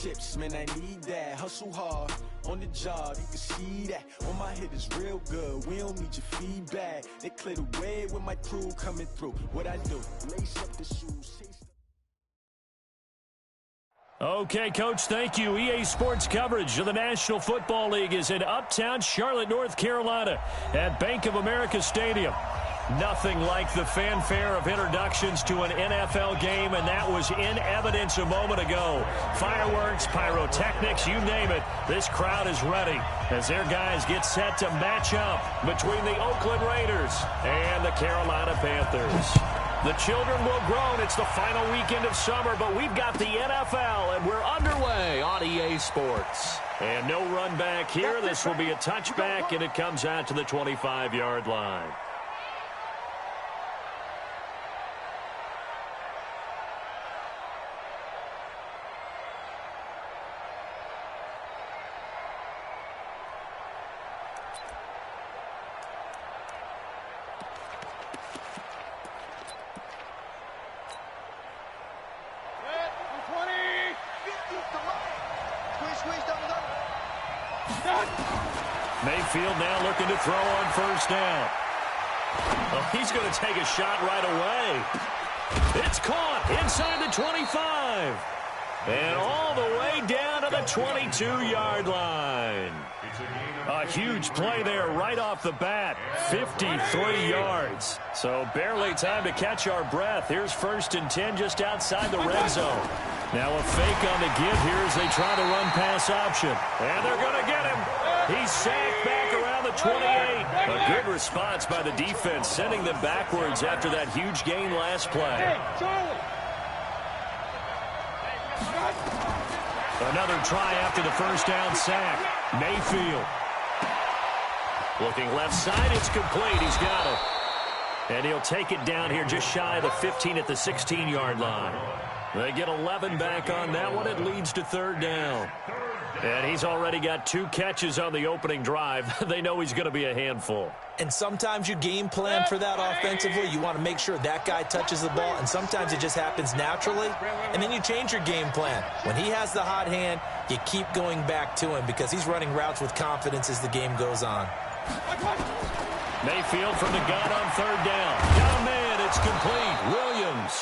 chips, man, I need that. Hustle hard, on the job, you can see that. On my head is real good, we don't need your feedback. They clear the way with my crew coming through. What I do, lace up the shoes. Okay, Coach, thank you. EA Sports coverage of the National Football League is in uptown Charlotte, North Carolina at Bank of America Stadium. Nothing like the fanfare of introductions to an NFL game, and that was in evidence a moment ago. Fireworks, pyrotechnics, you name it. This crowd is ready as their guys get set to match up between the Oakland Raiders and the Carolina Panthers. The children will groan. It's the final weekend of summer, but we've got the NFL, and we're underway on EA Sports. And no run back here. This will be a touchback, and it comes out to the 25-yard line. Mayfield now looking to throw on first down. Oh, he's going to take a shot right away. It's caught inside the 25. And all the way down to the 22-yard line. A huge play there right off the bat. 53 yards. So barely time to catch our breath. Here's 1st and 10 just outside the red zone. Now a fake on the give here as they try to run pass option. And they're going to get him. He's sacked back around the 28. A good response by the defense, sending them backwards after that huge gain last play. Another try after the first down sack. Mayfield. Looking left side, it's complete. He's got it. And he'll take it down here just shy of the 15 at the 16-yard line. They get 11 back on that one. It leads to 3rd down. And he's already got 2 catches on the opening drive. They know he's going to be a handful. And sometimes you game plan for that offensively. You want to make sure that guy touches the ball, and sometimes it just happens naturally. And then you change your game plan. When he has the hot hand, you keep going back to him because he's running routes with confidence as the game goes on. Mayfield from the gun on 3rd down. Got a man. It's complete. Williams.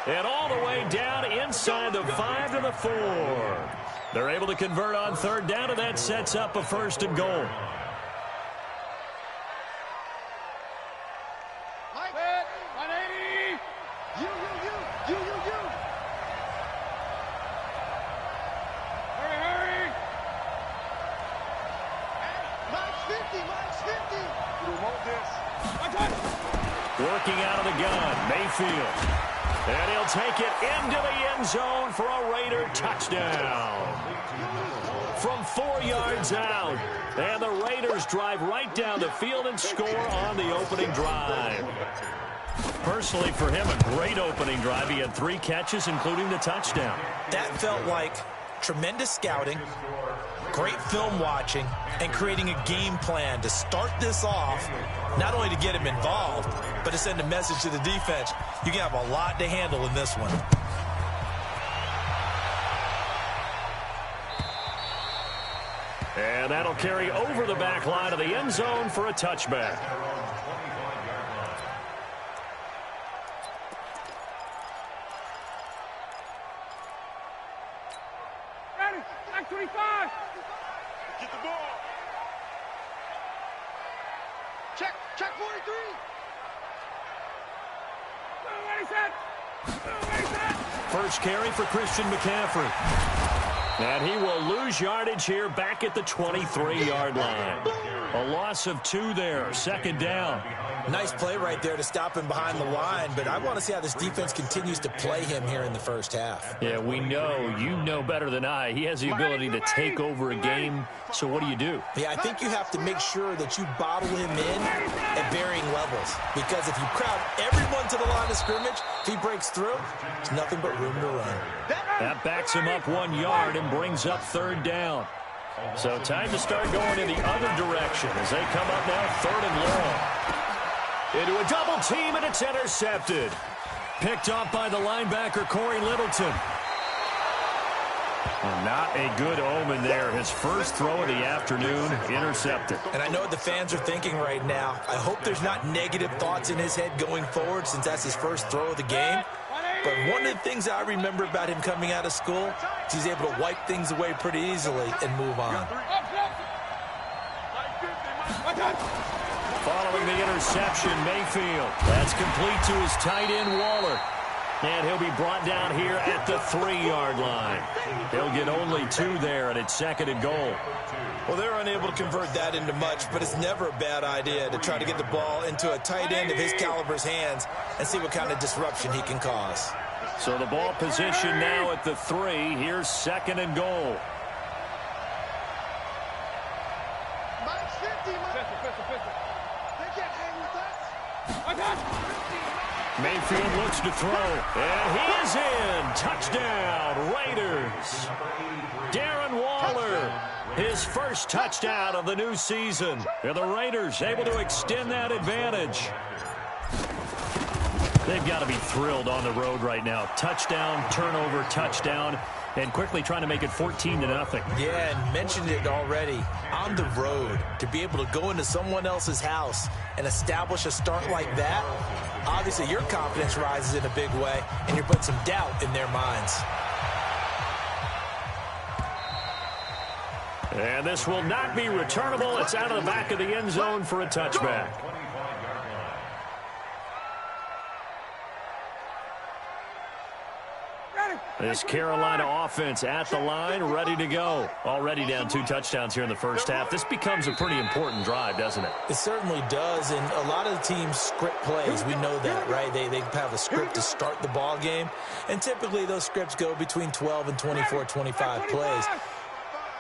And all the way down inside the 5 to the 4. They're able to convert on 3rd down, and that sets up a 1st and goal. Working out of the gun, Mayfield. And he'll take it into the end zone for a Raider touchdown. From 4 yards out. And the Raiders drive right down the field and score on the opening drive. Personally, for him, a great opening drive. He had 3 catches, including the touchdown. That felt like tremendous scouting, great film watching, and creating a game plan to start this off, not only to get him involved, but to send a message to the defense. You can have a lot to handle in this one. And that'll carry over the back line of the end zone for a touchback. Back 25. Get the ball. Check 43. First carry for Christian McCaffrey. And he will lose yardage here back at the 23-yard line. A loss of 2 there, 2nd down. Nice play right there to stop him behind the line, but I want to see how this defense continues to play him here in the first half. Yeah, we know, you know better than I. He has the ability to take over a game, so what do? Yeah, I think you have to make sure that you bottle him in at varying levels, because if you crowd everyone to the line of scrimmage, if he breaks through, there's nothing but room to run. That backs him up 1 yard and brings up 3rd down. So time to start going in the other direction as they come up now 3rd and long. Into a double team, and it's intercepted. Picked off by the linebacker, Corey Littleton. Well, not a good omen there. His first throw of the afternoon, intercepted. And I know what the fans are thinking right now. I hope there's not negative thoughts in his head going forward since that's his first throw of the game. But one of the things I remember about him coming out of school is he's able to wipe things away pretty easily and move on. Following the interception, Mayfield. That's complete to his tight end, Waller. And he'll be brought down here at the 3-yard line. He'll get only 2 there, and it's 2nd and goal. Well, they're unable to convert that into much, but it's never a bad idea to try to get the ball into a tight end of his caliber's hands and see what kind of disruption he can cause. So the ball position now at the 3. Here's 2nd and goal. Mayfield looks to throw, and he is in. Touchdown, Raiders. Darren Waller, his first touchdown of the new season. And the Raiders able to extend that advantage. They've got to be thrilled on the road right now. Touchdown, turnover, touchdown, and quickly trying to make it 14-0. Yeah, and mentioned it already. On the road, to be able to go into someone else's house and establish a start like that, obviously your confidence rises in a big way, and you're putting some doubt in their minds. And this will not be returnable. It's out of the back of the end zone for a touchback. This Carolina offense at the line, ready to go. Already down 2 touchdowns here in the first half. This becomes a pretty important drive, doesn't it? It certainly does, and a lot of the teams script plays. We know that, right? They have a script to start the ball game, and typically those scripts go between 12 and 24, 25 plays.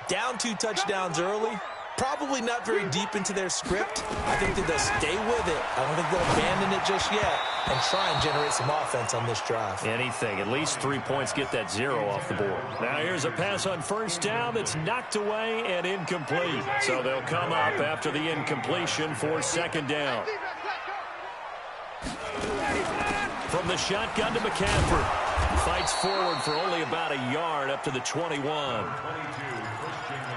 Down 2 touchdowns early, probably not very deep into their script. I think that they'll stay with it. I don't think they'll abandon it just yet and try and generate some offense on this drive. Anything. At least 3 points, get that 0 off the board. Now here's a pass on first down that's knocked away and incomplete. So they'll come up after the incompletion for 2nd down. From the shotgun to McCaffrey. Fights forward for only about a yard up to the 21.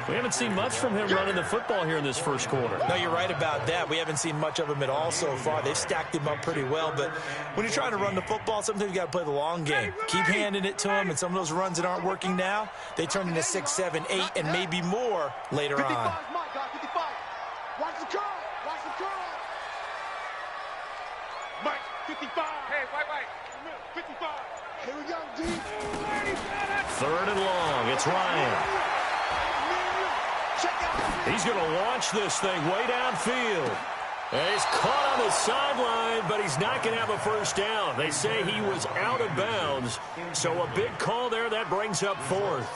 We haven't seen much from him running the football here in this first quarter. No, you're right about that. We haven't seen much of him at all so far. They've stacked him up pretty well, but when you're trying to run the football, sometimes you got to play the long game. Keep handing it to him, and some of those runs that aren't working now, they turn into 6, 7, 8, and maybe more later on. 55, watch the curl, watch the curl. Mike, 55. Hey, wait, 55. Here we go, deep. 3rd and long, it's Ryan. He's going to launch this thing way downfield. And he's caught on the sideline, but he's not going to have a first down. They say he was out of bounds. So a big call there. That brings up 4th.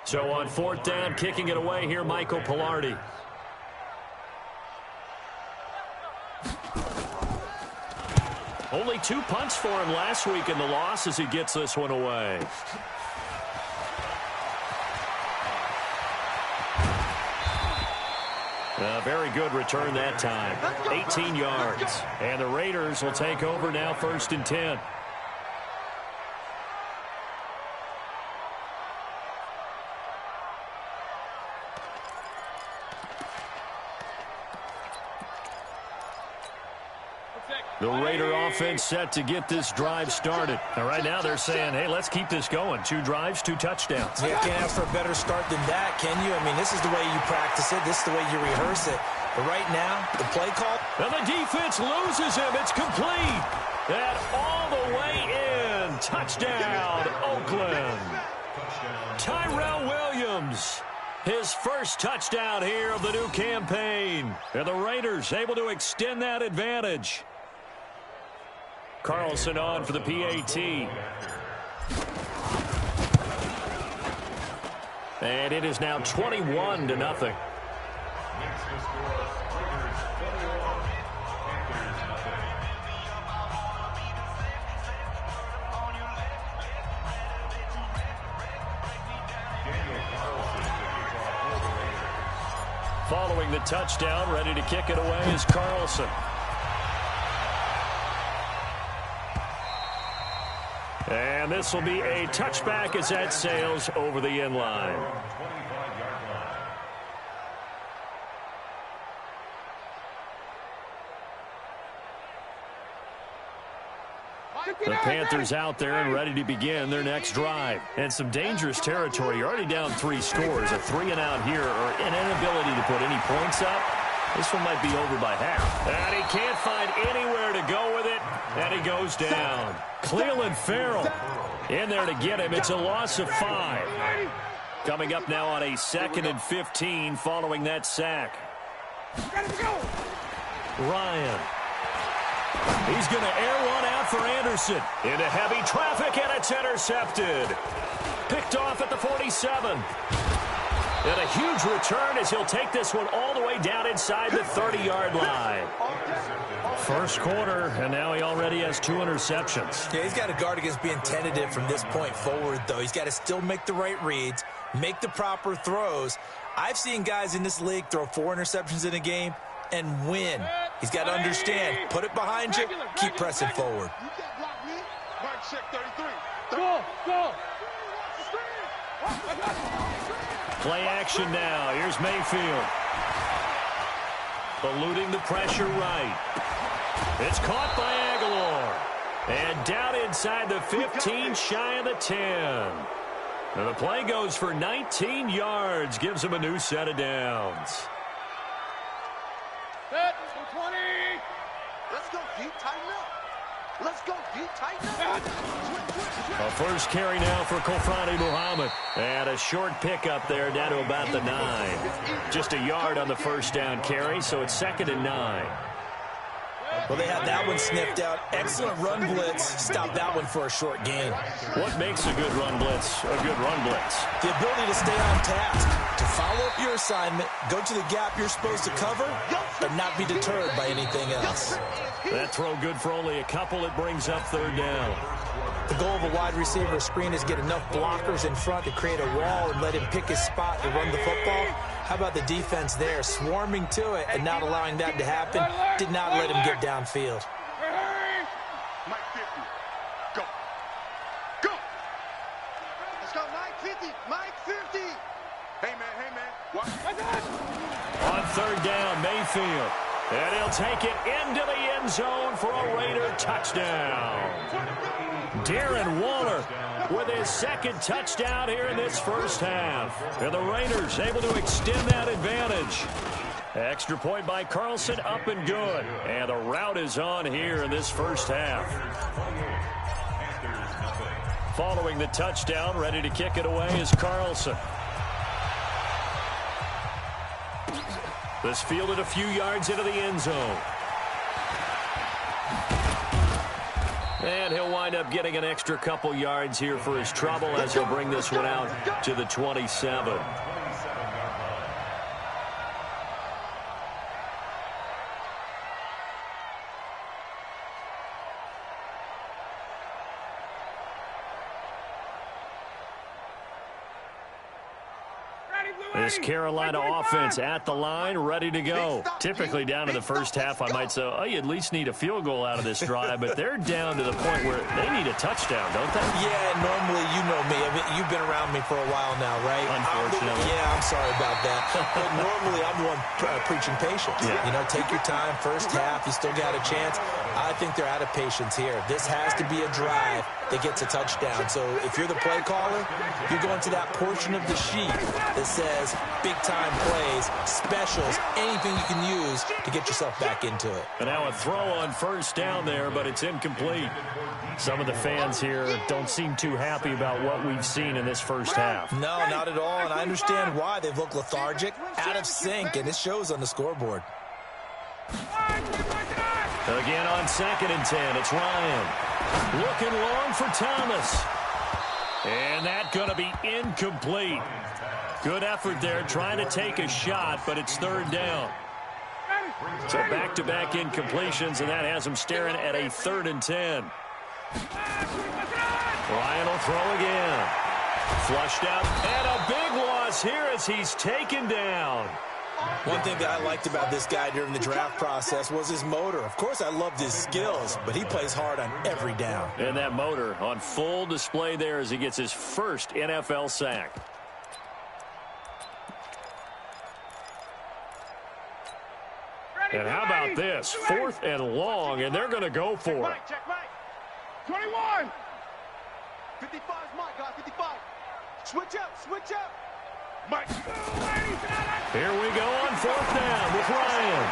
So on 4th down, kicking it away here, Michael Pilardi. Only 2 punts for him last week in the loss as he gets this one away. A very good return that time. 18 yards. And the Raiders will take over now 1st and 10. The Raider offense set to get this drive started. Now, right now they're saying, hey, let's keep this going. 2 drives, 2 touchdowns. Yeah, can't ask for a better start than that, can you? I mean, this is the way you practice it. This is the way you rehearse it. But right now, the play call. And the defense loses him. It's complete. And all the way in. Touchdown, Oakland. Tyrell Williams. His first touchdown here of the new campaign. And the Raiders able to extend that advantage. Carlson on for the PAT. And it is now 21-0. Following the touchdown, ready to kick it away is Carlson. And this will be a touchback as that sails over the end line. The Panthers out there and ready to begin their next drive. And some dangerous territory. You're already down 3 scores. A 3-and-out here or an inability to put any points up. This one might be over by half. And he can't find anywhere to go with it. And he goes down. Cleveland Farrell in there to get him. It's a loss of 5. Coming up now on a 2nd and 15 following that sack. Ryan. He's going to air one out for Anderson. Into heavy traffic, and it's intercepted. Picked off at the 47. And a huge return as he'll take this one all the way down inside the 30-yard line. First quarter, and now he already has 2 interceptions. Yeah, he's got to guard against being tentative from this point forward, though. He's got to still make the right reads, make the proper throws. I've seen guys in this league throw 4 interceptions in a game and win. He's got to understand, put it behind you, keep pressing forward. Play action now. Here's Mayfield. Eluding the pressure right. It's caught by Aguilar. And down inside the 15, shy of the 10. And the play goes for 19 yards. Gives him a new set of downs. Set, 20. Let's go, deep, tighten up. Let's go, deep, tighten up. A first carry now for Kofrani Muhammad. And a short pickup there down to about the 9. Just a yard on the first down carry, so it's 2nd and 9. Well, they had that one sniffed out. Excellent run blitz. Stop that one for a short gain. What makes a good run blitz a good run blitz? The ability to stay on task, to follow up your assignment, go to the gap you're supposed to cover, and not be deterred by anything else. That throw good for only a couple. It brings up 3rd down. The goal of a wide receiver screen is get enough blockers in front to create a wall and let him pick his spot to run the football. How about the defense there, swarming to it and not allowing that to happen? Did not let him get downfield. Mike 50. Go. Go. Let's go, Mike 50. Mike 50. Hey, man. On 3rd down, Mayfield. And he'll take it into the end zone for a Raider touchdown. Darren Waller with his 2nd touchdown here in this first half. And the Raiders able to extend that advantage. Extra point by Carlson, up and good. And the route is on here in this first half. Following the touchdown, ready to kick it away is Carlson. This fielded a few yards into the end zone. And he'll wind up getting an extra couple yards here for his trouble as he'll bring this one out to the 27. This Carolina offense at the line, ready to go. Typically down to the first half, I might say, oh, you at least need a field goal out of this drive, but they're down to the point where they need a touchdown, don't they? Yeah, normally, you know me. I mean, you've been around me for a while now, right? Unfortunately. Yeah, I'm sorry about that. But normally, I'm the one preaching patience. Yeah. You know, take your time. First half, you still got a chance. I think they're out of patience here. This has to be a drive that gets a touchdown. So if you're the play caller, you're going to that portion of the sheet that says big-time plays, specials, anything you can use to get yourself back into it. And now a throw on first down there, but it's incomplete. Some of the fans here don't seem too happy about what we've seen in this first half. No, not at all, and I understand why. They've looked lethargic, out of sync, and it shows on the scoreboard. Again on 2nd and 10, it's Ryan. Looking long for Thomas. And that's going to be incomplete. Good effort there, trying to take a shot, but it's 3rd down. So back-to-back incompletions, and that has him staring at a 3rd and 10. Ryan will throw again. Flushed out, and a big loss here as he's taken down. One thing that I liked about this guy during the draft process was his motor. Of course, I loved his skills, but he plays hard on every down. And that motor on full display there as he gets his first NFL sack. And how about this? 4th and long, and they're going to go for it. Check right. 21. 55 is Mike, guys. 55. Switch up. Switch up. Mike. Here we go on 4th down with Ryan.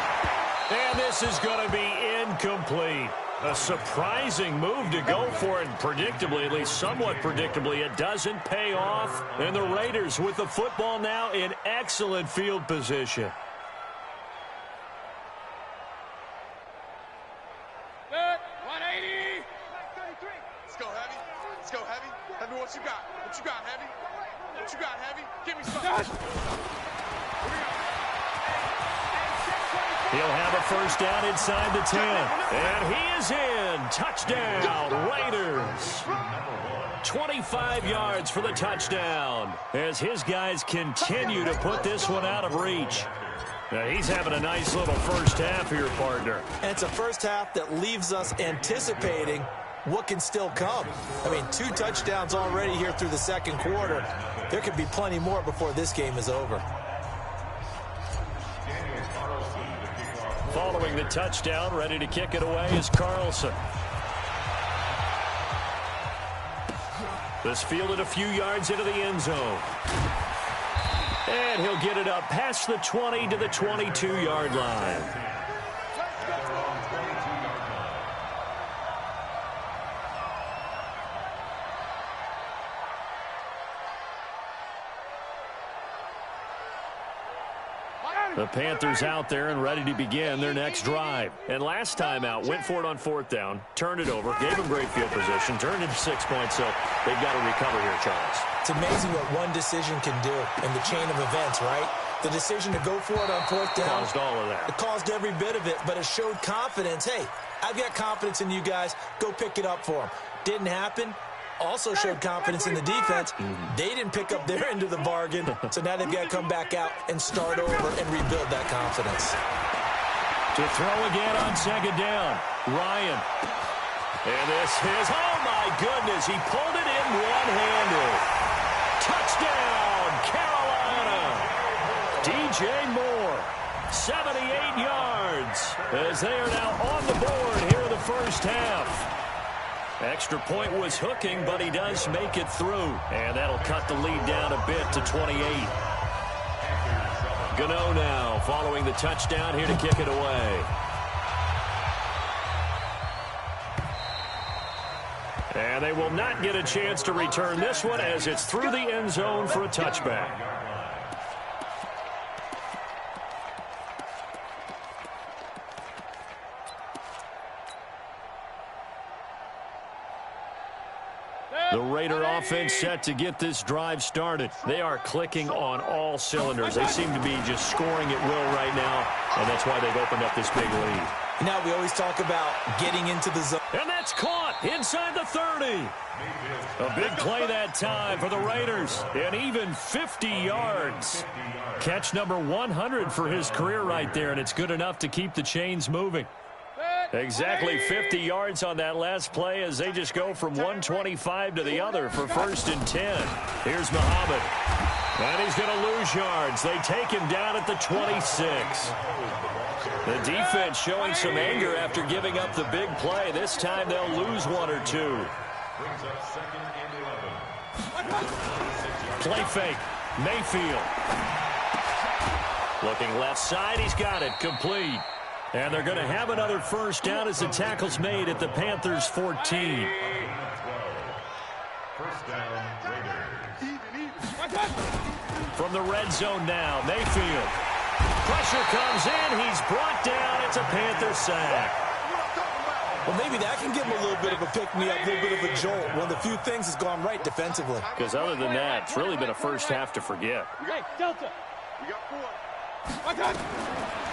And this is going to be incomplete. A surprising move to go for it. Predictably, at least somewhat predictably, it doesn't pay off. And the Raiders with the football now in excellent field position. What you got? What you got, Heavy? What you got, Heavy? Give me something. He'll have a first down inside the 10. And he is in. Touchdown, Raiders. 25 yards for the touchdown as his guys continue to put this one out of reach. Now, he's having a nice little first half here, partner. And it's a first half that leaves us anticipating what can still come. I mean, 2 touchdowns already here through the second quarter. There could be plenty more before this game is over. Following the touchdown, ready to kick it away is Carlson. This fielded a few yards into the end zone. And he'll get it up past the 20 to the 22-yard line. The Panthers out there and ready to begin their next drive. And last time out, went for it on 4th down, turned it over, gave them great field position, turned into 6 points, so they've got to recover here, Charles. It's amazing what one decision can do in the chain of events, right? The decision to go for it on 4th down. Caused all of that. It caused every bit of it, but it showed confidence. Hey, I've got confidence in you guys. Go pick it up for them. Didn't happen. Also showed confidence in the defense. They didn't pick up their end of the bargain, so now they've got to come back out and start over and rebuild that confidence. To throw again on 2nd down, Ryan. And this is, oh my goodness, he pulled it in one-handed. Touchdown, Carolina. DJ Moore, 78 yards, as they are now on the board here in the first half. Extra point was hooking, but he does make it through. And that'll cut the lead down a bit to 28. Gano now following the touchdown here to kick it away. And they will not get a chance to return this one as it's through the end zone for a touchback. The Raider offense set to get this drive started. They are clicking on all cylinders. They seem to be just scoring at will right now, and that's why they've opened up this big lead. Now we always talk about getting into the zone. And that's caught inside the 30. A big play that time for the Raiders, and even 50 yards. Catch number 100 for his career right there, and it's good enough to keep the chains moving. Exactly 50 yards on that last play as they just go from 125 to the other for 1st and 10. Here's Muhammad. And he's going to lose yards. They take him down at the 26. The defense showing some anger after giving up the big play. This time they'll lose 1 or 2. Play fake. Mayfield. Looking left side. He's got it. Complete. And they're going to have another first down as the tackle's made at the Panthers' 14. First down, Raiders. From the red zone now, Mayfield. Pressure comes in. He's brought down. It's a Panther sack. Well, maybe that can give him a little bit of a pick-me-up, a little bit of a jolt. One of the few things that's gone right defensively. Because other than that, it's really been a first half to forget. Hey, Delta. We got 4.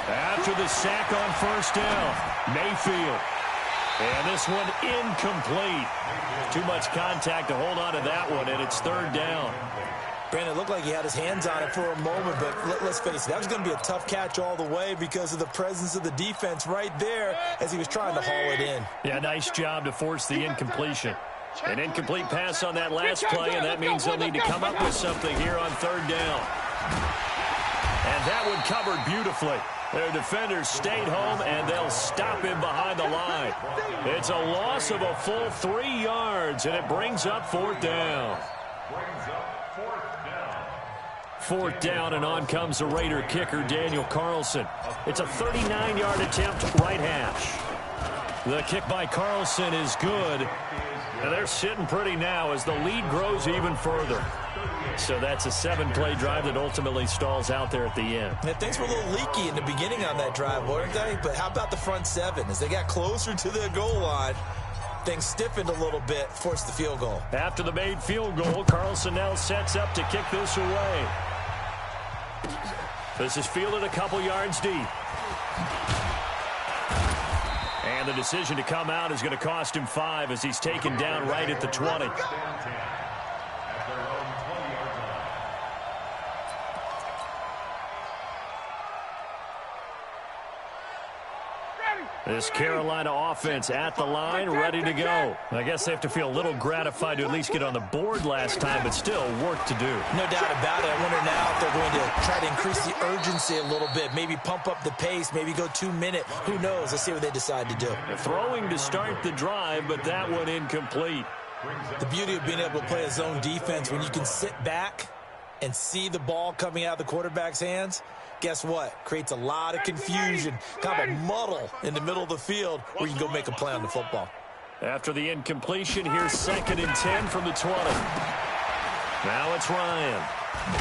After the sack on first down, Mayfield. And this one incomplete. Too much contact to hold on to that one, and it's 3rd down. Brandon, it looked like he had his hands on it for a moment, but let's face it, that was going to be a tough catch all the way because of the presence of the defense right there as he was trying to haul it in. Yeah, nice job to force the incompletion. An incomplete pass on that last play, and that means they'll need to come up with something here on third down. And that one covered beautifully. Their defenders stayed home, and they'll stop him behind the line. It's a loss of a full 3 yards, and it brings up fourth down. Fourth down, and on comes the Raider kicker, Daniel Carlson. It's a 39-yard attempt, right hash. The kick by Carlson is good. And they're sitting pretty now as the lead grows even further. So that's a 7-play drive that ultimately stalls out there at the end. Yeah, things were a little leaky in the beginning on that drive, weren't they? But how about the front 7? As they got closer to the goal line, things stiffened a little bit, forced the field goal. After the made field goal, Carlson now sets up to kick this away. This is fielded a couple yards deep. And the decision to come out is going to cost him 5 as he's taken down right at the 20. This Carolina offense at the line, ready to go. I guess they have to feel a little gratified to at least get on the board last time, but still work to do. No doubt about it. I wonder now if they're going to try to increase the urgency a little bit, maybe pump up the pace, maybe go 2-minute. Who knows? Let's see what they decide to do. Throwing to start the drive, but that one incomplete. The beauty of being able to play a zone defense when you can sit back and see the ball coming out of the quarterback's hands, guess what? Creates a lot of confusion, kind of a muddle in the middle of the field where you can go make a play on the football. After the incompletion, here's 2nd and 10 from the 20. Now it's Ryan.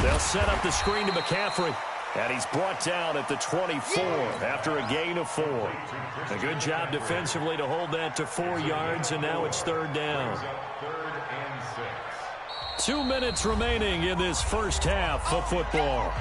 They'll set up the screen to McCaffrey. And he's brought down at the 24 after a gain of 4. A good job defensively to hold that to 4 yards, and now it's third down. 2 minutes remaining in this first half of football.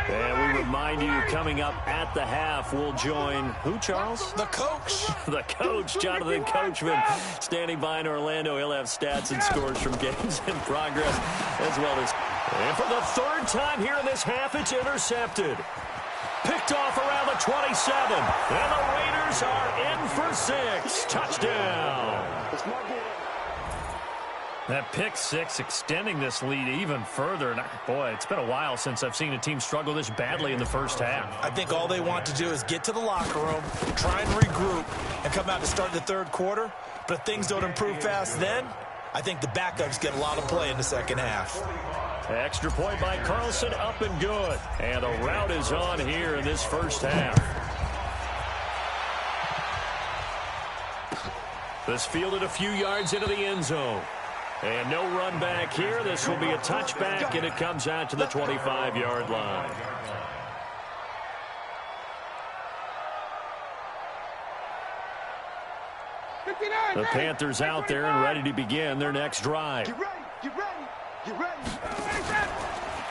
And we remind you, coming up at the half, we'll join who, Charles? The coach. The coach, Jonathan Coachman, standing by in Orlando. He'll have stats and scores from games in progress, as well as... And for the third time here in this half, it's intercepted. Picked off around the 27. And the Raiders are in for 6. Touchdown. That pick 6 extending this lead even further. And boy, it's been a while since I've seen a team struggle this badly in the first half. I think all they want to do is get to the locker room, try and regroup, and come out to start the third quarter. But if things don't improve fast then, I think the backups get a lot of play in the second half. Extra point by Carlson, up and good. And a route is on here in this first half. This fielded a few yards into the end zone. And no run back here. This will be a touchback, and it comes out to the 25-yard line. The Panthers out there and ready to begin their next drive. Get ready.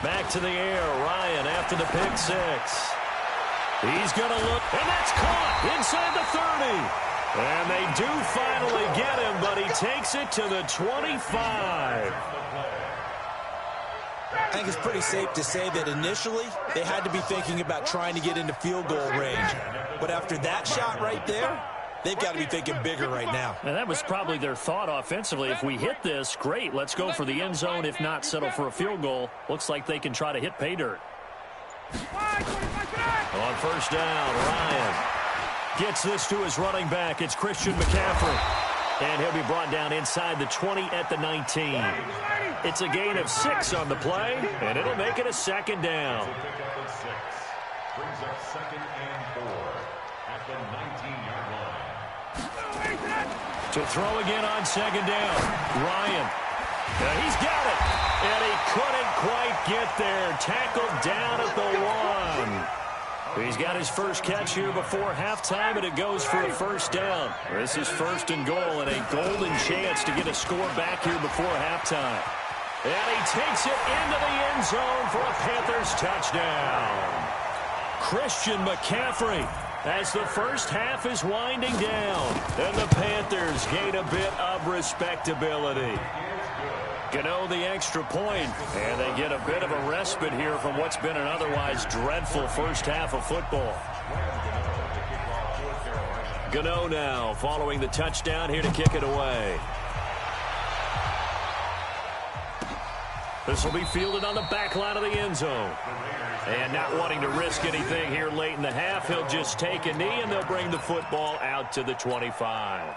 Back to the air. Ryan after the pick 6. He's going to look, and that's caught inside the 30. And they do finally get him, but he takes it to the 25. I think it's pretty safe to say that initially they had to be thinking about trying to get into field goal range. But after that shot right there, they've got to be thinking bigger right now. And that was probably their thought offensively. If we hit this, great, let's go for the end zone. If not, settle for a field goal. Looks like they can try to hit pay dirt. On first down, Ryan gets this to his running back. It's Christian McCaffrey. And he'll be brought down inside the 20 at the 19. It's a gain of 6 on the play, and it'll make it a second down. Brings up 2nd and 4 at the 19-yard line. To throw again on second down, Ryan. He's got it, and he couldn't quite get there. Tackled down at the 1. He's got his first catch here before halftime, and it goes for a first down. This is 1st and goal, and a golden chance to get a score back here before halftime. And he takes it into the end zone for a Panthers touchdown. Christian McCaffrey, as the first half is winding down, and the Panthers gain a bit of respectability. Gano the extra point, and they get a bit of a respite here from what's been an otherwise dreadful first half of football. Gano now following the touchdown here to kick it away. This will be fielded on the back line of the end zone. And not wanting to risk anything here late in the half, he'll just take a knee and they'll bring the football out to the 25.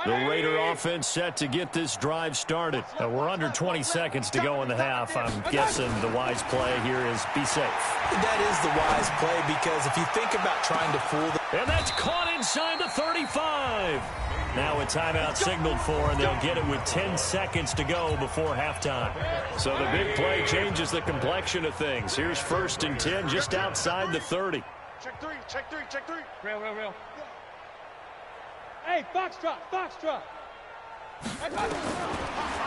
The Raider offense set to get this drive started. We're under 20 seconds to go in the half. I'm guessing the wise play here is be safe. That is the wise play, because if you think about trying to fool them. And that's caught inside the 35. Now a timeout signaled for, and they'll get it with 10 seconds to go before halftime. So the big play changes the complexion of things. Here's 1st and 10 just outside the 30. Check three, check three, check three. Real. Hey, Foxtrot.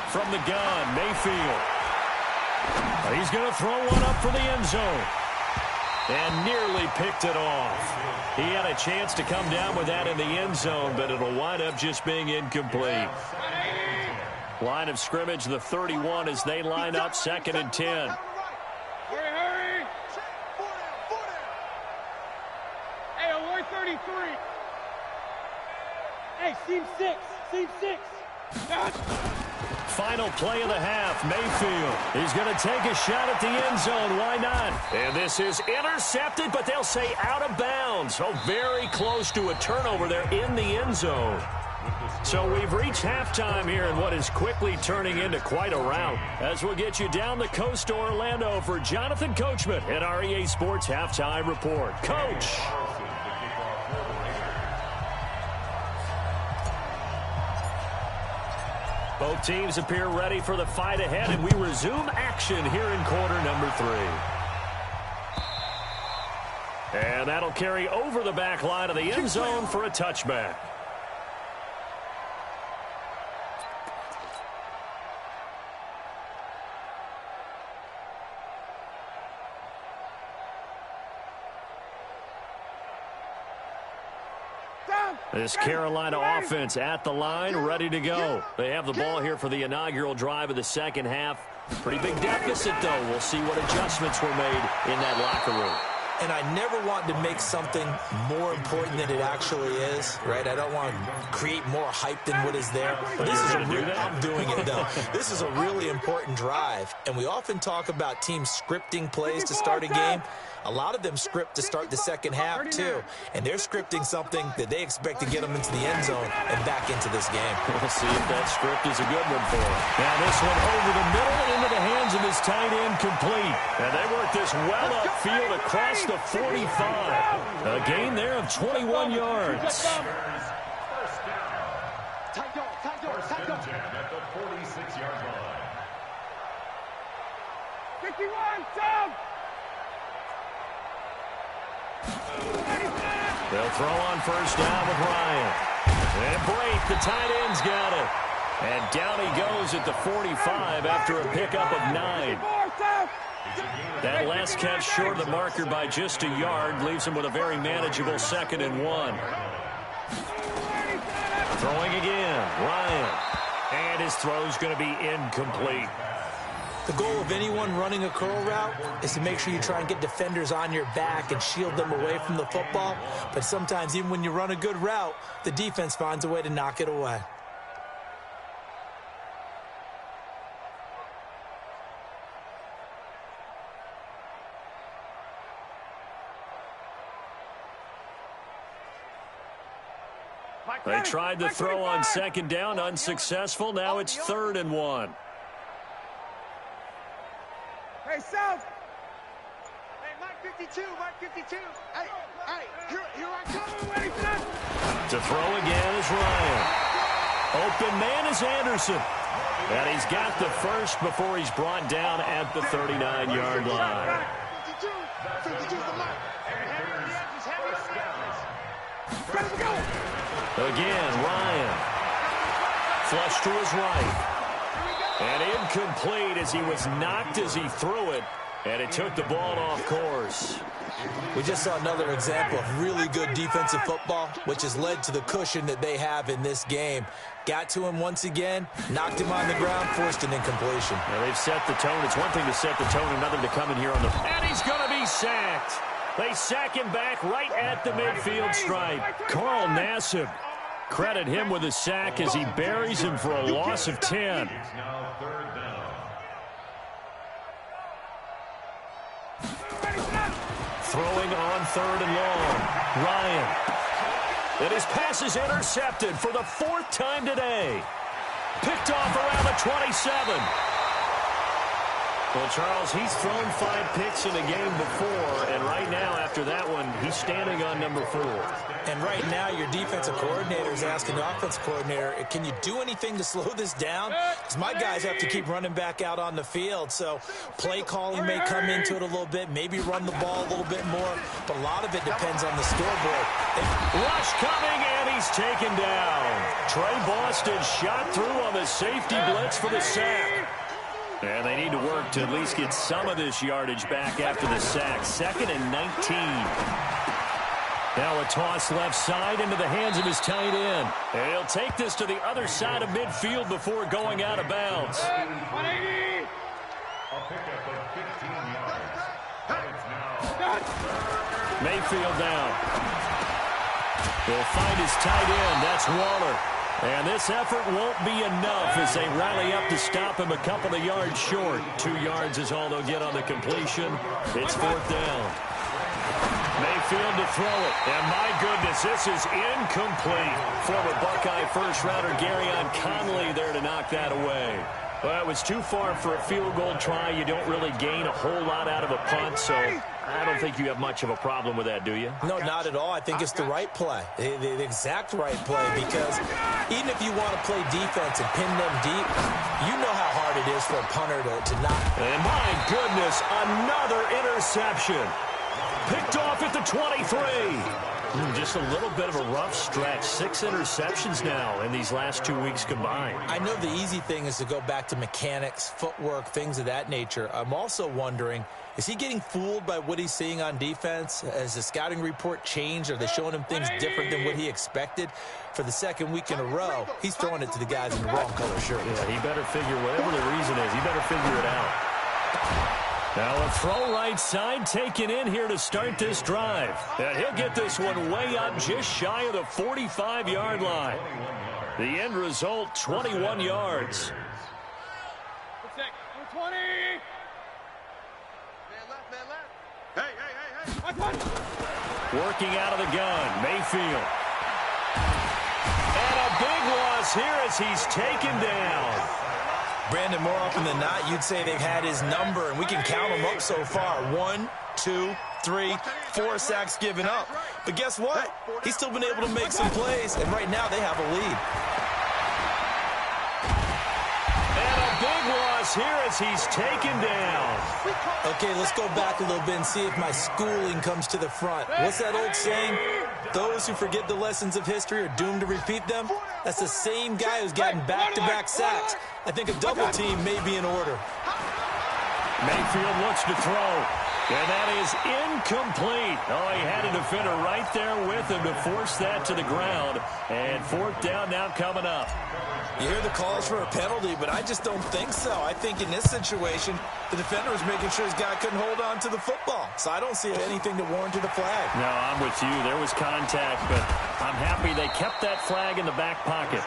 From the gun, Mayfield. He's going to throw one up for the end zone. And nearly picked it off. He had a chance to come down with that in the end zone, but it'll wind up just being incomplete. Line of scrimmage, the 31, as they line up 2nd and 10. Hurry. Hey, alert 33. Hey, seam 6. Final play of the half, Mayfield. He's going to take a shot at the end zone. Why not? And this is intercepted, but they'll say out of bounds. So very close to a turnover there in the end zone. So we've reached halftime here in what is quickly turning into quite a rout. As we'll get you down the coast to Orlando for Jonathan Coachman at our EA Sports Halftime Report. Coach. Both teams appear ready for the fight ahead, and we resume action here in quarter number 3. And that'll carry over the back line of the end zone for a touchback. This Carolina offense at the line, ready to go. They have the ball here for the inaugural drive of the second half. Pretty big deficit, though. We'll see what adjustments were made in that locker room. And I never want to make something more important than it actually is, right? I don't want to create more hype than what is there. But this is I'm doing it, though. This is a really important drive. And we often talk about teams scripting plays to start a game. A lot of them script to start the second half, too. And they're scripting something that they expect to get them into the end zone and back into this game. We'll see if that script is a good one for them. Now this one over the middle and into the hands of his tight end, complete. And they work this well upfield across the 45. A gain there of 21 yards. Tight dog. 1st and 10 at the 46-yard line. 51, down. They'll throw on 1st down with Ryan. And Brate, the tight end's got it. And down he goes at the 45 after a pickup of 9. That last catch short of the marker by just a yard leaves him with a very manageable 2nd and 1. Throwing again, Ryan. And his throw's going to be incomplete. The goal of anyone running a curl route is to make sure you try and get defenders on your back and shield them away from the football. But sometimes even when you run a good route, the defense finds a way to knock it away. They tried to throw on 2nd down, unsuccessful. Now it's 3rd and 1. Hey, South. Hey, Mike 52. Hey, here I come. Ready for that? To throw again is Ryan. Open man is Anderson. And he's got the first before he's brought down at the 39-yard line. Again, Ryan. Flush to his right. And incomplete as he was knocked as he threw it. And it took the ball off course. We just saw another example of really good defensive football, which has led to the cushion that they have in this game. Got to him once again, knocked him on the ground, forced an incompletion. Now they've set the tone. It's one thing to set the tone, another to come in here on the... And he's going to be sacked. They sack him back right at the midfield stripe. Carl Nassib. Credit him with a sack as he buries him for a loss of 10. Throwing on 3rd and long. Ryan. And his pass is intercepted for the 4th time today. Picked off around the 27. Well, Charles, he's thrown 5 picks in a game before, and right now, after that one, he's standing on number 4. And right now, your defensive coordinator is asking the offensive coordinator, can you do anything to slow this down? Because my guys have to keep running back out on the field, so play calling may come into it a little bit, maybe run the ball a little bit more, but a lot of it depends on the scoreboard. Rush coming, and he's taken down. Trey Boston shot through on the safety blitz for the sack. And they need to work to at least get some of this yardage back after the sack. 2nd and 19. Now a toss left side into the hands of his tight end. And he'll take this to the other side of midfield before going out of bounds. 180. Mayfield down. He'll find his tight end. That's Waller. And this effort won't be enough as they rally up to stop him a couple of yards short. 2 yards is all they'll get on the completion. It's 4th down. Mayfield to throw it. And my goodness, this is incomplete. Former Buckeye first-rounder Garyon Conley there to knock that away. Well, it was too far for a field goal try. You don't really gain a whole lot out of a punt, so I don't think you have much of a problem with that, do you? No, not at all. I think it's the right play, the exact right play, because even if you want to play defense and pin them deep, you know how hard it is for a punter to not. And my goodness, another interception. Picked off at the 23. Just a little bit of a rough stretch. 6 interceptions now in these last 2 weeks combined. I know the easy thing is to go back to mechanics, footwork, things of that nature. I'm also wondering, is he getting fooled by what he's seeing on defense? Has the scouting report changed? Are they showing him things different than what he expected? For the 2nd week in a row, he's throwing it to the guys in the wrong color shirt. Yeah, he better figure, whatever the reason is, he better figure it out. Now a throw right side taken in here to start this drive. And he'll get this one way up just shy of the 45-yard line. The end result, 21 yards. 20. Hey. Working out of the gun, Mayfield. And a big loss here as he's taken down. Brandon, more often than not, you'd say they've had his number, and we can count them up so far. 1, 2, 3, 4 sacks given up. But guess what? He's still been able to make some plays, and right now they have a lead. And a big loss here as he's taken down. Okay, let's go back a little bit and see if my schooling comes to the front. What's that old saying? Those who forget the lessons of history are doomed to repeat them. That's the same guy who's gotten back-to-back sacks. I think a double team may be in order. Mayfield looks to throw. And that is incomplete. Oh, he had a defender right there with him to force that to the ground. And 4th down now coming up. You hear the calls for a penalty, but I just don't think so. I think in this situation, the defender was making sure his guy couldn't hold on to the football. So I don't see anything to warrant the flag. No, I'm with you. There was contact, but I'm happy they kept that flag in the back pocket.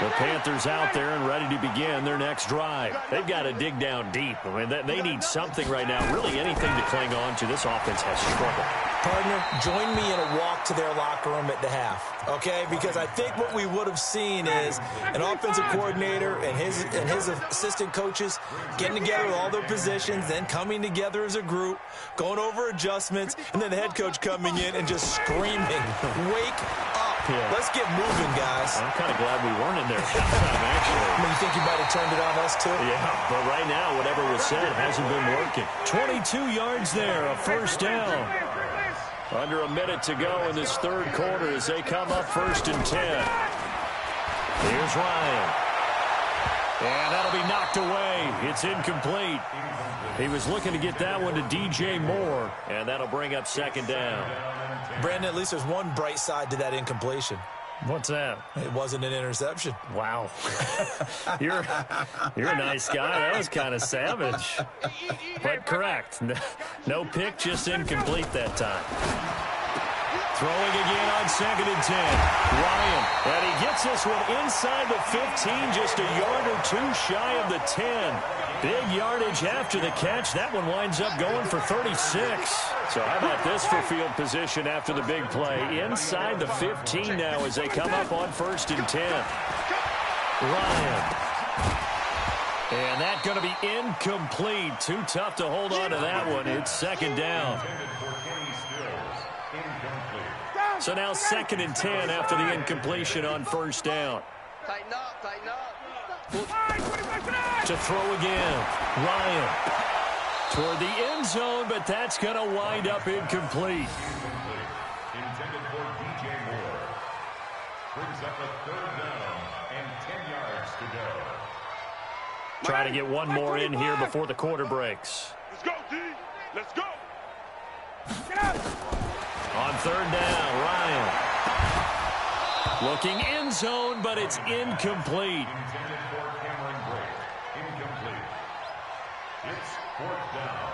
The Panthers out there and ready to begin their next drive. They've got to dig down deep. I mean, they need something right now, really anything to cling on to. This offense has struggled. Partner, join me in a walk to their locker room at the half, okay? Because I think what we would have seen is an offensive coordinator and his assistant coaches getting together with all their positions, then coming together as a group, going over adjustments, and then the head coach coming in and just screaming, "Wake up." Yeah. Let's get moving, guys. I'm kind of glad we weren't in there halftime, actually. I mean, you think you might have turned it on us, too? Yeah, but right now, whatever was said hasn't been working. 22 yards there, a first down. Under a minute to go in this third quarter as they come up 1st and 10. Here's Ryan. And that'll be knocked away. It's incomplete. He was looking to get that one to DJ Moore, and that'll bring up 2nd down. Brandon, at least there's one bright side to that incompletion. What's that? It wasn't an interception. Wow. You're a nice guy. That was kind of savage. But correct. No pick, just incomplete that time. Throwing again on 2nd and 10. Ryan, and he gets this one inside the 15, just a yard or two shy of the 10. Big yardage after the catch. That one winds up going for 36. So how about this for field position after the big play? Inside the 15 now as they come up on 1st and 10. Ryan. And that's going to be incomplete. Too tough to hold on to that one. It's 2nd down. So now 2nd and 10 after the incompletion on 1st down. Tighten up, tighten up. To throw again. Ryan. Toward the end zone, but that's going to wind up incomplete. Intended for DJ Moore. Brings up a 3rd down and 10 yards to go. Try to get one more in here before the quarter breaks. Let's go, D. Let's go. On 3rd down, Ryan. Looking end zone, but it's incomplete. Intended for Cameron Brake. Incomplete. It's 4th down.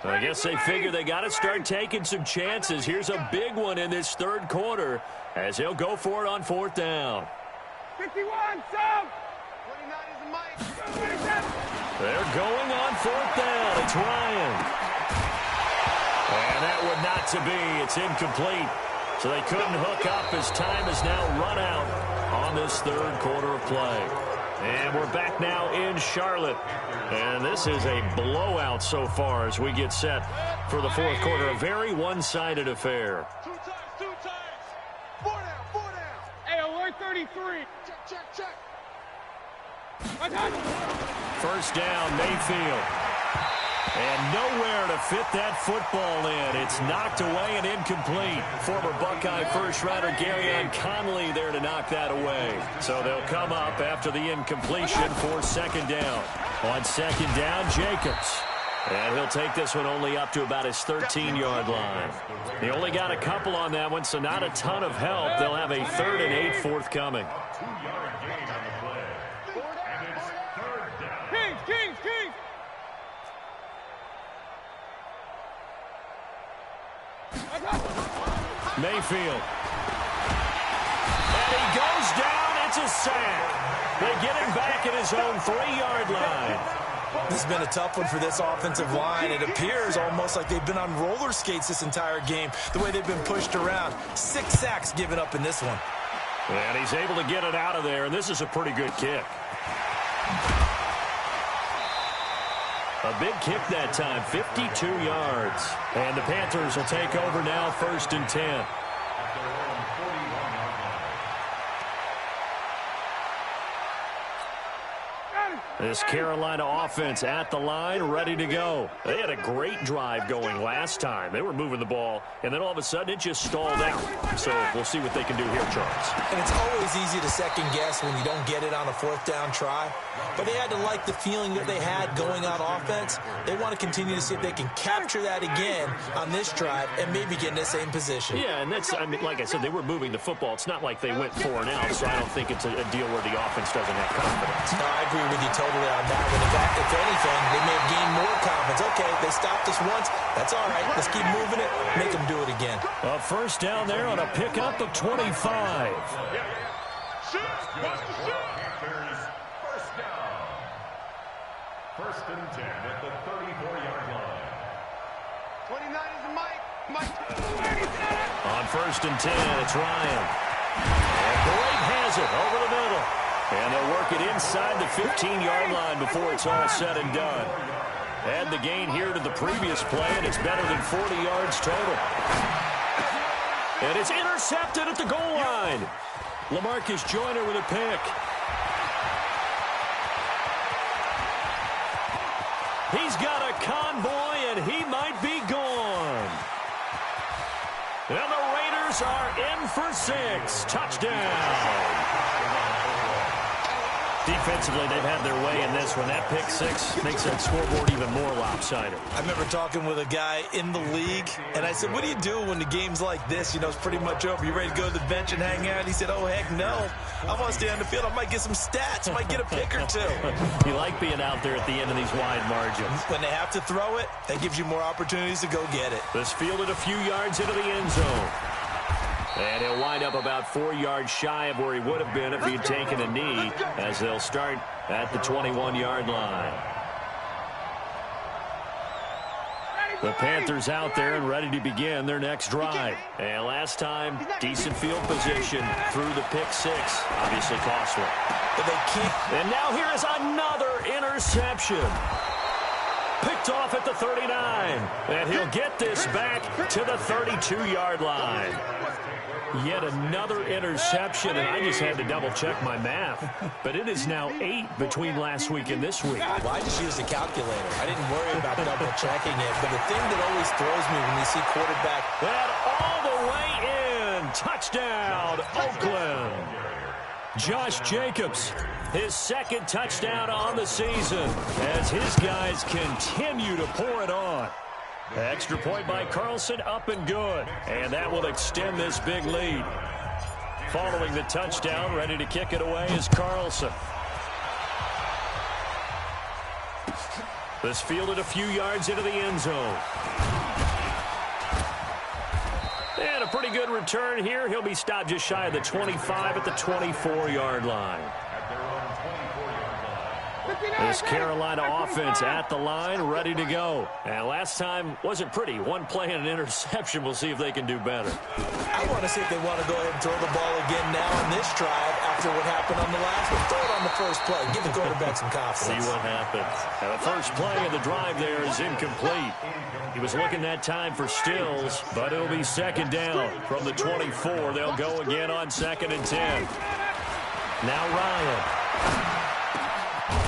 I guess they figure they got to start taking some chances. Here's a big one in this third quarter as he'll go for it on 4th down. 51, sub. 29 is the mic. They're going on 4th down. It's Ryan. And that would not to be. It's incomplete. So they couldn't hook up as time is now run out on this third quarter of play. And we're back now in Charlotte. And this is a blowout so far as we get set for the fourth quarter. A very one-sided affair. Two times. 4 down, 4 down. Hey, alert 33. Check. First down, Mayfield. And nowhere to fit that football in. It's knocked away and incomplete. Former Buckeye first-rounder Garyon Conley there to knock that away. So they'll come up after the incompletion for 2nd down. On 2nd down, Jacobs. And he'll take this one only up to about his 13-yard line. He only got a couple on that one, so not a ton of help. They'll have a 3rd and 8 forthcoming. 2-yard gain on the play. And it's 3rd down. Kings. Mayfield. And he goes down. It's a sack. They get him back at his own 3-yard line. This has been a tough one for this offensive line. It appears almost like they've been on roller skates this entire game, the way they've been pushed around. 6 sacks given up in this one. And he's able to get it out of there, and this is a pretty good kick. A big kick that time, 52 yards. And the Panthers will take over now, 1st and 10. This Carolina offense at the line, ready to go. They had a great drive going last time. They were moving the ball, and then all of a sudden it just stalled out. So we'll see what they can do here, Charles. And it's always easy to second guess when you don't get it on a 4th down try. But they had to like the feeling that they had going on offense. They want to continue to see if they can capture that again on this drive and maybe get in the same position. Yeah, and that's, I mean, like I said, they were moving the football. It's not like they went 4 and out, so I don't think it's a deal where the offense doesn't have confidence. No, I agree with you totally on that one. In fact, if anything, they may have gained more confidence. Okay, they stopped us once. That's all right. Let's keep moving it. Make them do it again. A first down there on a pickup of 25. Panthers, first down. 1st and 10 at the 34-yard line. 29 is the mic. On On 1st and 10, it's Ryan. And Blake has it over the middle. And they'll work it inside the 15-yard line before it's all said and done. Add the gain here to the previous play, and it's better than 40 yards total. And it's intercepted at the goal line. LaMarcus Joyner with a pick. He's got a convoy, and he might be gone. And the Raiders are in for 6. Touchdown. Defensively, they've had their way in this one. That pick 6 makes that scoreboard even more lopsided. I remember talking with a guy in the league, and I said, what do you do when the game's like this? You know, it's pretty much over. You ready to go to the bench and hang out? He said, oh, heck no. I want to stay on the field. I might get some stats. I might get a pick or two. You like being out there at the end of these wide margins. When they have to throw it, that gives you more opportunities to go get it. This fielded a few yards into the end zone. And he'll wind up about 4 yards shy of where he would have been if he'd taken a knee, as they'll start at the 21-yard line. The Panthers out there and ready to begin their next drive. And last time, decent field position through the pick 6. Obviously costly. But they can't. And now here is another interception. Picked off at the 39. And he'll get this back to the 32-yard line. Yet another interception, and I just had to double-check my math. But it is now 8 between last week and this week. Well, I just used a calculator. I didn't worry about double-checking it. But the thing that always throws me when you see quarterback. And all the way in. Touchdown, Oakland. Josh Jacobs, his 2nd touchdown on the season as his guys continue to pour it on. Extra point by Carlson, up and good. And that will extend this big lead. Following the touchdown, ready to kick it away is Carlson. This fielded a few yards into the end zone. And a pretty good return here. He'll be stopped just shy of the 25 at the 24-yard line. This Carolina offense at the line, ready to go. And last time wasn't pretty. One play and an interception. We'll see if they can do better. I want to see if they want to go ahead and throw the ball again now on this drive after what happened on the last one. Throw it on the first play. Give the quarterback some confidence. See what happens. Now, the first play of the drive there is incomplete. He was looking that time for Stills, but it'll be 2nd down from the 24. They'll go again on 2nd and 10. Now Ryan.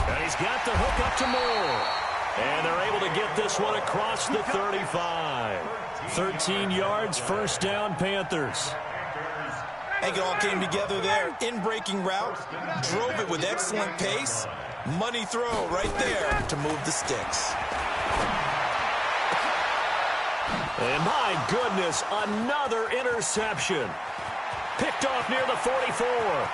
And he's got the hook up to Moore. And they're able to get this one across the 35. 13 yards, 1st down, Panthers. I think it all came together there. In-breaking route, drove it with excellent pace. Money throw right there to move the sticks. And my goodness, another interception. Picked off near the 44.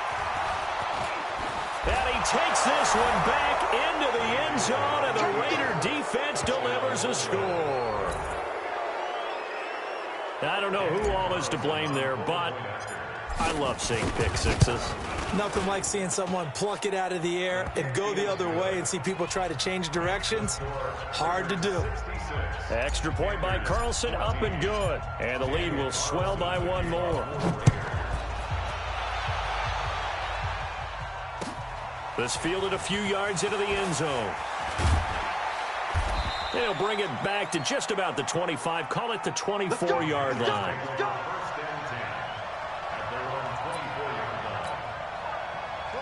And he takes this one back into the end zone, and the Raider defense delivers a score. I don't know who all is to blame there, but I love seeing pick 6s. Nothing like seeing someone pluck it out of the air and go the other way and see people try to change directions. Hard to do. Extra point by Carlson, up and good. And the lead will swell by one more. This fielded a few yards into the end zone. They'll bring it back to just about the 25. Call it the 24-yard line.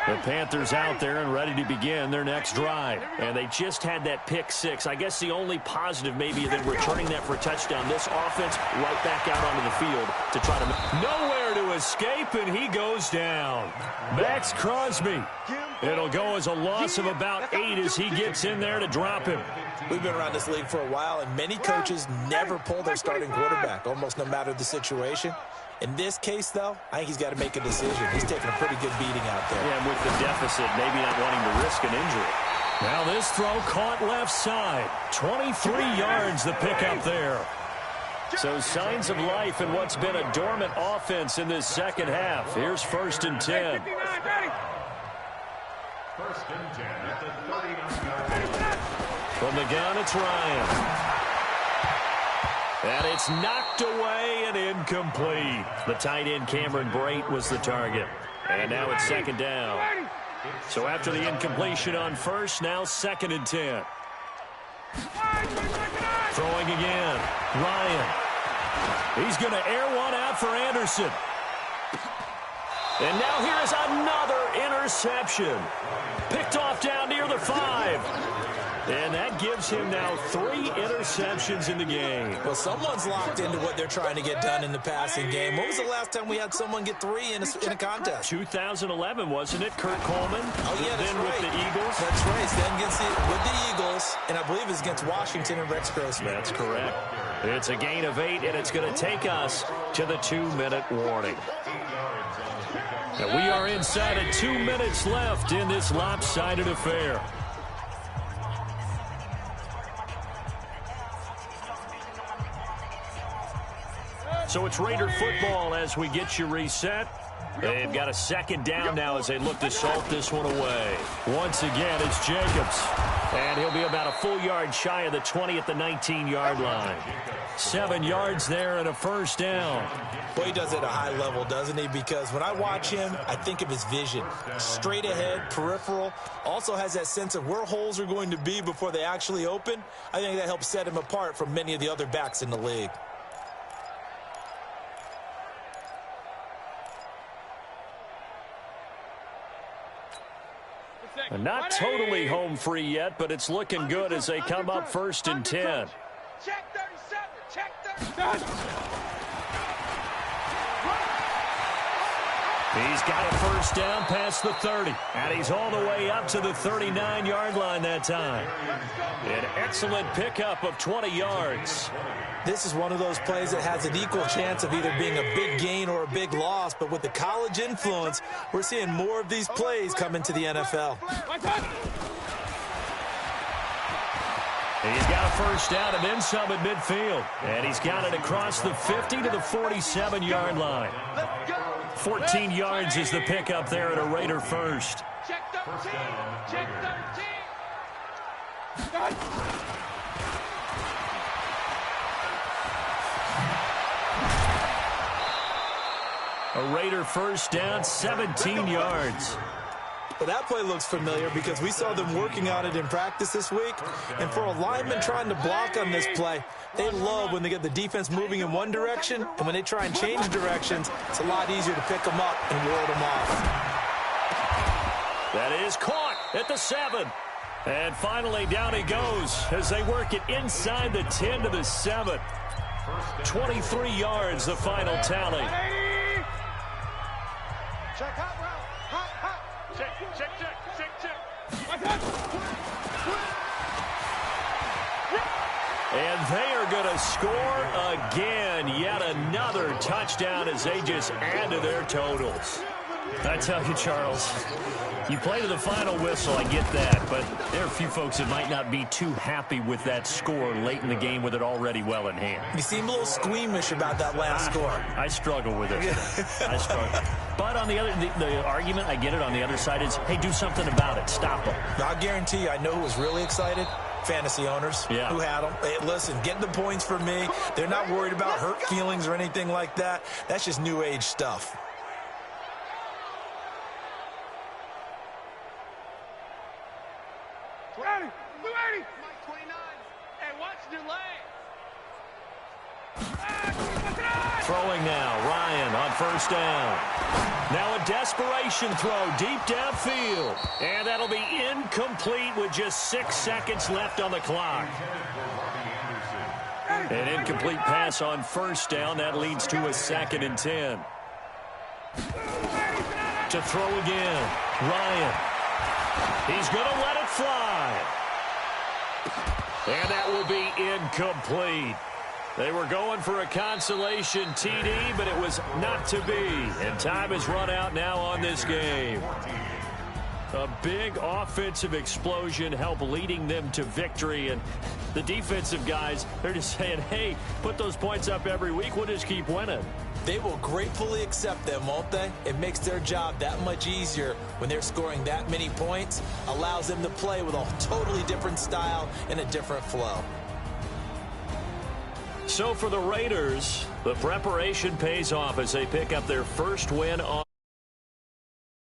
The Panthers out there and ready to begin their next drive. And they just had that pick 6. I guess the only positive maybe than returning that for a touchdown. This offense right back out onto the field to try to... Nowhere to escape, and he goes down. Max Crosby. It'll go as a loss of about 8 as he gets in there to drop him. We've been around this league for a while, and many coaches never pull their starting quarterback, almost no matter the situation. In this case, though, I think he's got to make a decision. He's taking a pretty good beating out there. Yeah, and with the deficit, maybe not wanting to risk an injury. Now this throw caught left side. 23 yards the pickup there. So signs of life in what's been a dormant offense in this second half. Here's 1st and 10. 1st and 10 at the 39-yard line. From the gun, it's Ryan. And it's knocked away and incomplete. The tight end, Cameron Brate, was the target. And now it's second down. So after the incompletion on first, now 2nd and 10. Throwing again. Ryan. He's going to air one out for Anderson. And now here is another interception. Picked off down near the 5. And that gives him now 3 interceptions in the game. Well, someone's locked into what they're trying to get done in the passing game. When was the last time we had someone get 3 in a contest? 2011, wasn't it? Kurt Coleman. Oh, yeah, that's then right. with the Eagles. That's right. Then with the Eagles, and I believe it's against Washington and Rex Grossman. That's correct. It's a gain of 8, and it's going to take us to the 2-minute warning. And we are inside of 2 minutes left in this lopsided affair. So it's Raider football as we get you reset. They've got a 2nd down now as they look to salt this one away. Once again, it's Jacobs. And he'll be about a full yard shy of the 20 at the 19-yard line. 7 yards there and a 1st down. Boy, he does it at a high level, doesn't he? Because when I watch him, I think of his vision. Straight ahead, peripheral. Also has that sense of where holes are going to be before they actually open. I think that helps set him apart from many of the other backs in the league. And not totally home free yet, but it's looking good as they come up 1st and 10. Check 37. Check 37. He's got a 1st down past the 30. And he's all the way up to the 39-yard line that time. An excellent pickup of 20 yards. This is one of those plays that has an equal chance of either being a big gain or a big loss. But with the college influence, we're seeing more of these plays come into the NFL. He's got a 1st down and then some at midfield. And he's got it across the 50 to the 47-yard line. 14 yards is the pickup there at a Raider 1st. Check 13. Check 13. A Raider 1st down, 17 yards. Well, that play looks familiar because we saw them working on it in practice this week. And for a lineman trying to block on this play, they love when they get the defense moving in one direction. And when they try and change directions, it's a lot easier to pick them up and ward them off. That is caught at the 7. And finally down he goes as they work it inside the 10 to the 7. 23 yards, the final tally. Check hot route. Hot, hot. Check. And they are going to score again. Yet another touchdown as they just add to their totals. I tell you, Charles, you play to the final whistle, I get that, but there are a few folks that might not be too happy with that score late in the game with it already well in hand. You seem a little squeamish about that last score. I struggle with it. I struggle. But on the other, the argument, I get it, on the other side is, hey, do something about it. Stop them. I guarantee you, I know who was really excited. Fantasy owners who had them. Hey, listen, get the points for me. They're not worried about hurt feelings or anything like that. That's just new age stuff. Mike 29. Hey, watch the lane. Throwing now, Ryan on 1st down. Now a desperation throw deep downfield. And that'll be incomplete with just 6 seconds left on the clock. An incomplete pass on 1st down. That leads to a 2nd and 10. To throw again, Ryan. He's going to let it fly. And that will be incomplete. They were going for a consolation TD, but it was not to be. And time has run out now on this game. A big offensive explosion helped leading them to victory. And the defensive guys, they're just saying, hey, put those points up every week. We'll just keep winning. They will gratefully accept them, won't they? It makes their job that much easier when they're scoring that many points. Allows them to play with a totally different style and a different flow. So for the Raiders, the preparation pays off as they pick up their first win on